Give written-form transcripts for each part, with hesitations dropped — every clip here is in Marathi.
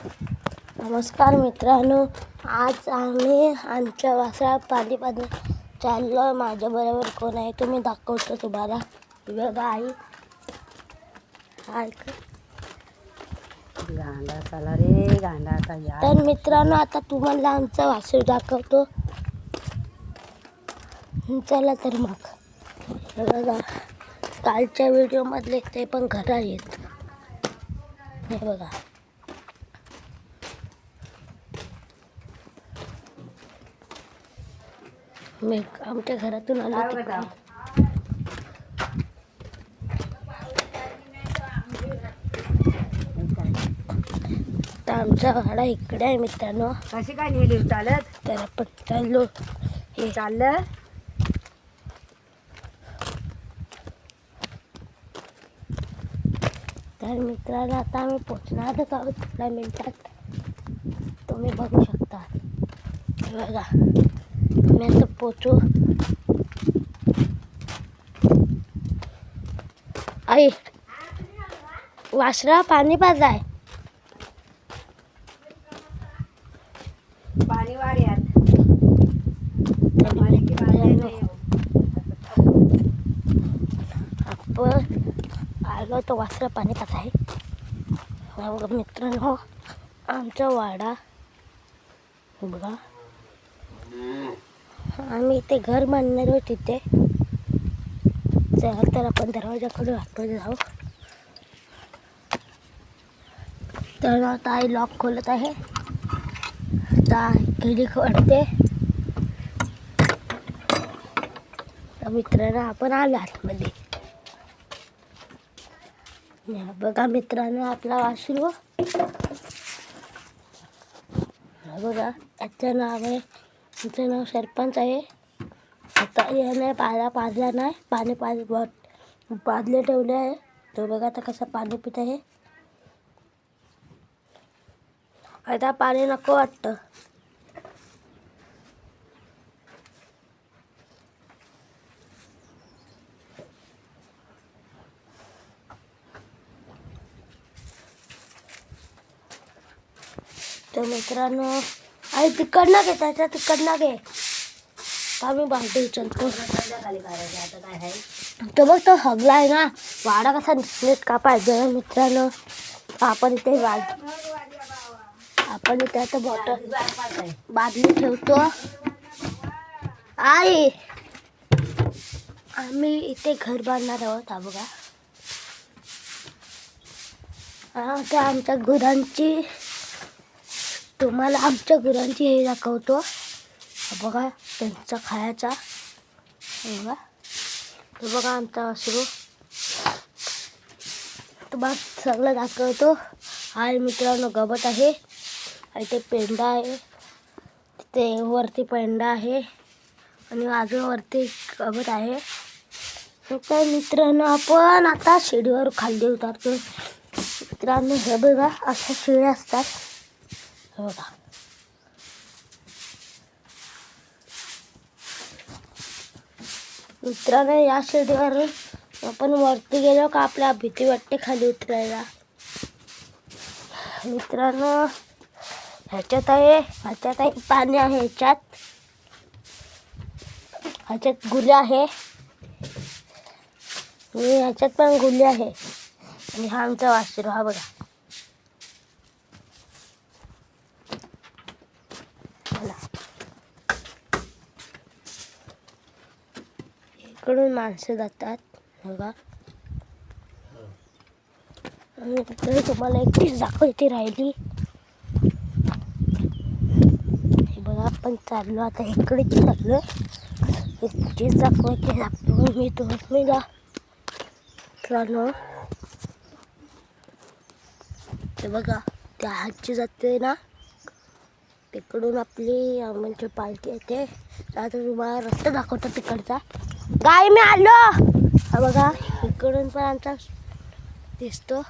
नमस्कार मित्रांनो, आज आम्ही आमच्या वासरा पाणी चाललो. माझ्या बरोबर कोण आहे तुम्ही दाखवतो तुम्हाला. बघा आई, गांडा चला रे गांडा आता या. तर मित्रांनो आता तुम्हाला आमचा वासरू दाखवतो. चला तर मग. बघा कालच्या व्हिडिओमधले ते पण घरा आहेत. हे बघा मी आमच्या घरातून आलो. तर आमचा वाडा इकडे आहे मित्रांनो. कशी काय नेली चालत तर आपण चाललो. हे चाललं तर मित्रांनो आता आम्ही पोचणारच आहोत थोड्या मिनिटात. तुम्ही बघू शकता. हे बघा आम्ही आता पोचू. आई वासरा पाणी पाजाय. पाणी वाड्यात आपण आलो तो वासरा पाणी पाजाय. बघा मित्रांनो आमचा वाडा. बघा आम्ही इथे घर बांधणार आहोत तिथे. चला तर आपण दरवाजाकडे आतमध्ये जाऊ. तर आता आई लॉक खोलत आहे. आता खिडी वाटते. तर मित्रांनो आपण आलो आतमध्ये. बघा मित्रांनो आपला वासरू. बघा याचं नाव आहे, याचं नाव सरपंच आहे. आता याने पाजला नाही, पाणी पाजले ठेवले आहे. तो बघा आता कसं पाणी पित आहे. आता पाणी नको वाटतं. तर मित्रांनो आई तिकडनं घे, त्याच्या तिकडनं घे. आम्ही बांधू उचलतो. आता काय आहे तो बघ तो हगला आहे ना. वाडा कसा नीट का पाहिजे मित्रांनो. आपण इथे आता बॉटल बादली ठेवतो. आई आम्ही इथे घर बांधणार आहोत. हा बघा आता आमच्या गुरांची, तुम्हाला आमच्या गुरांची हे दाखवतो. बघा त्यांचा खायचा. बघा तो बघा आमचा वासरू. तुम्हाला सगळं दाखवतो. हा मित्रांनो गवत आहे. इथे पेंडा आहे, तिथे वरती पेंडा आहे आणि बाजूवरती गवत आहे. तर मित्रांनो आपण आता शिडीवर खाली उतरतो. मित्रांनो हे बघा अशा शिड्या असतात. बघा मित्रांनो या शिडीवर आपण वरती गेलो का आपल्याला भीती वाटते खाली उतरायला. मित्रांनो ह्याच्यात आहे पाणी आहे. ह्याच्यात गुल्या आहे आणि ह्याच्यात पण गुल्या आहे. आणि हा आमचा वासरू. हा बघा इकडून माणसं जातात. बघा आणि तिकडे तुम्हाला एक चीज दाखवायची राहिली. हे बघा आपण चाललो आता इकडे चाललो. एक चीज दाखवायची आपण मी तुम्हाला चाललो. ते बघा त्या हातची जाते ना, तिकडून आपली म्हणजे पालखी येते. आता तुम्हाला रस्ता दाखवतो तिकडचा. गाय मी आलो. हा बघा इकडून पण आमचा दिसतो.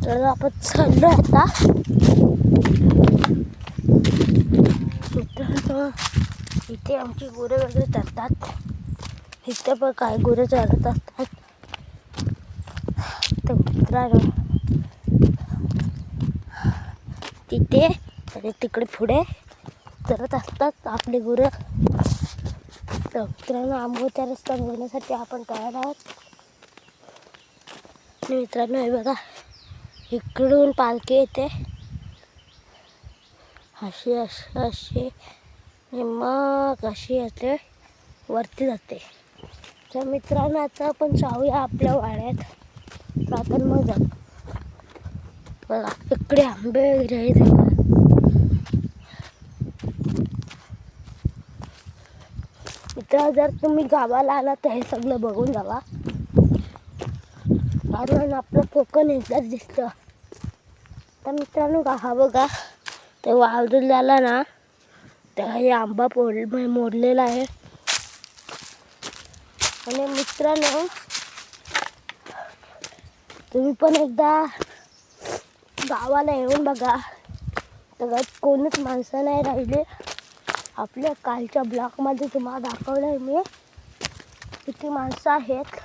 तर आपण चाललो आता. मित्रांनो इथे आमची गुरे वगैरे चरतात. इथे पण काय गुरे चरत असतात. तर मित्रांनो तिथे आणि तिकडे पुढे चरत असतात आपली गुरं. तर मित्रांनो आंबोच्या रस्ता बघण्यासाठी आपण तयार आहोत. आणि मित्रांनो हे बघा इकडून पालखी येते अशी अशी अशी आणि मग अशी येते वरती जाते. तर मित्रांनो आता आपण जाऊया आपल्या वाड्यात. तर आपण मग जाऊ. बघा इकडे आंबे वगैरे आहेत हे बघा. मित्र जर तुम्ही गावाला आला तर हे सगळं बघून जावा, कारण आपलं कोकण एकदाच दिसतं. तर मित्रांनो हा बघा ते वाळून झाला ना तर हे आंबा मोडलेला आहे. आणि मित्रांनो तुम्ही पण एकदा गावाला येऊन बघा, तर कोणीच माणसं नाही राहिले. आपल्या कालच्या ब्लॉकमध्ये तुम्हाला दाखवलं आहे मी किती माणसं आहेत.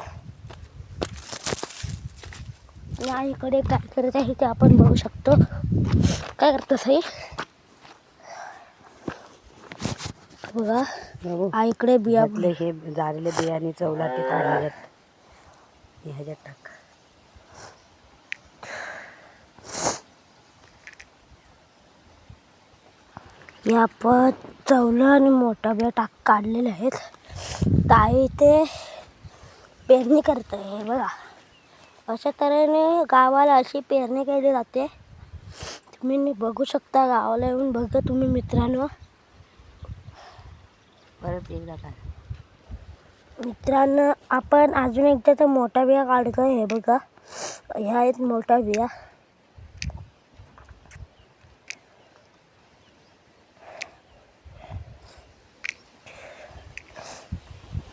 या इकडे काय करत आहे ते आपण बघू शकतो. काय करतो सई बघा. हा इकडे बिया हे झालेले बियाणे चवला ते काढ ह्याच्यात टाक. या आपण चवलं आणि मोठा बिया काढलेले आहेत. ताई ते पेरणी करत आहे बघा. अशा तऱ्हेने गावाला अशी पेरणी केली जाते. तुम्ही बघू शकता, गावाला येऊन बघा तुम्ही मित्रांनो. परत एकदा काय मित्रांनो आपण अजून एकदा तर मोठा बिया काढतोय. हे बघा ह्या आहेत मोठा बिया.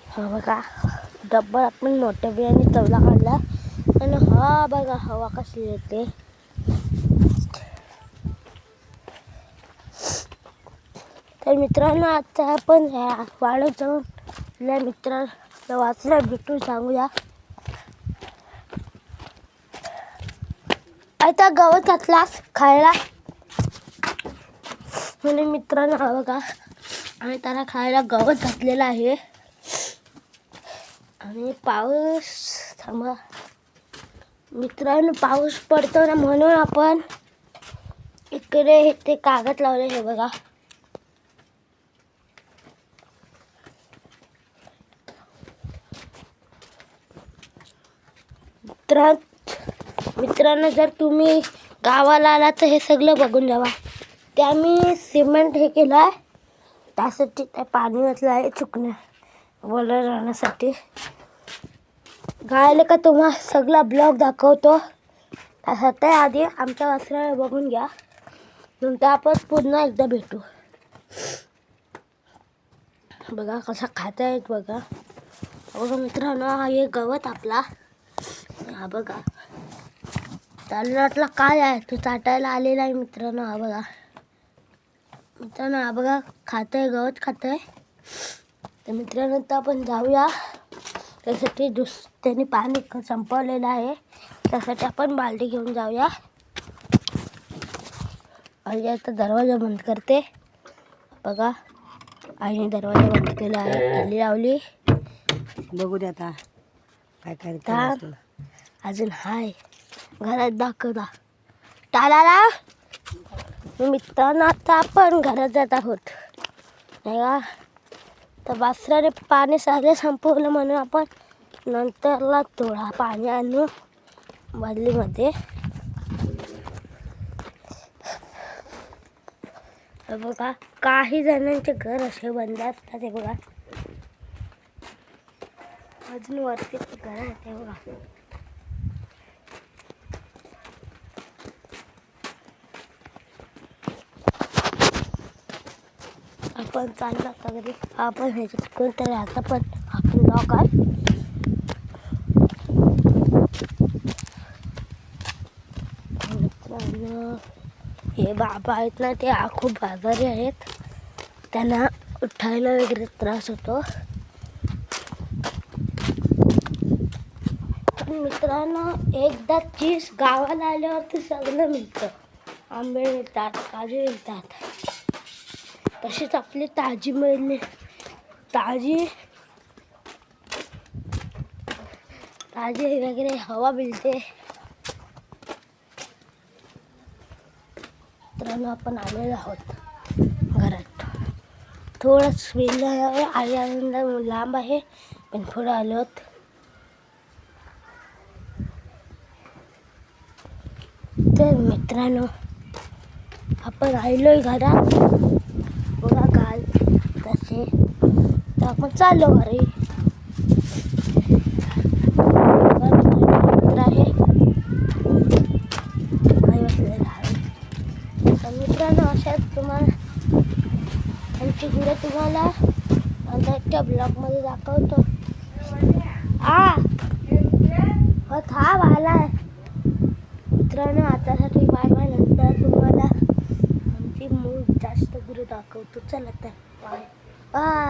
हा बघा डब्बल आपण मोठ्या बियाने तवला काढला. आणि हा बघा हवा कसली येते. तर मित्रांनो आता आपण वाड्यात जाऊन आपल्या मित्राला वाचल्या भेटून सांगूया. आता गवत घातलास खायला म्हणजे मित्रांनो हा बघा आम्ही त्याला खायला गवत घातलेलं आहे. आणि पाऊस थांबा मित्रांनो पाऊस पडतो ना म्हणून आपण इकडे ते कागद लावले हे बघा. मित्रांनो जर तुम्ही गावाला आला तर हे सगळं बघून जावा. ते आम्ही सिमेंट हे केलं आहे त्यासाठी त्या पाणी वाचलं आहे चुकण्या बोलत राहण्यासाठी. गायला का तुम्हाला सगळा ब्लॉग दाखवतो. त्यासाठी आधी आमच्या वस्त्राला बघून घ्या, नंतर आपण पुन्हा एकदा भेटू. बघा कसा खाता आहेत बघा. बघा मित्रांनो हा एक गवत आपला. हा बघा त्याला वाटलं काय आहे तो चाटायला आलेला आहे मित्रांनो. हा बघा मित्रांनो हा बघा खातंय गवत खातंय. तर मित्रांनो तर आपण जाऊया. त्यासाठी त्याने पाणी संपवलेलं आहे त्यासाठी आपण बालदी घेऊन जाऊया. आणि आता दरवाजा बंद करते बघा. आईने दरवाजा बंद केला आहे, किल्ली लावली. बघू दे आता काय तर करता. अजून हाय घरात दाखवता टाळाला. मित्रांनो आता आपण घरात जात आहोत नाही का. तर वासराने पाणी सारे संपवलं म्हणून आपण नंतरला थोडा पाणी आणू बादलीमध्ये. बघा काही जणांचे घर असे बंद असतात हे बघा. अजून वरती घर आहे बघा. आपण चालला आता घरी. आपण ह्याच्यात कोणतरी आता पण आपण लॉक आहे. हे बाबा आहेत ना ते खूप आजारी आहेत. त्यांना उठायला वगैरे त्रास होतो. पण मित्रांनो एकदा चीज गावाला आल्यावरती सगळं मिळतं. आंबे मिळतात, काजू मिळतात. तसेच आपली ताजी मिळणे ताजी वगैरे हवा मिळते. मित्रांनो आपण आलेलो आहोत घरात. थोडंच वेळ आई आनंद लांब आहे पण थोडं आलोत. तर मित्रांनो आपण आलोय घरात. बघा काल तसे तर आपण चाललो घरी. मित्र आहे आई बसलेला आहे. तर मित्रांनो अशाच तुम्हाला आमची घरं तुम्हाला नंतरच्या ब्लॉगमध्ये दाखवतो. हो थांब आलाय. मित्रांनो आतासाठी बाय बाय. नंतर तुम्हाला आमची मूळ जास्त गुरु दाखवतो. चला तर बाय बाय.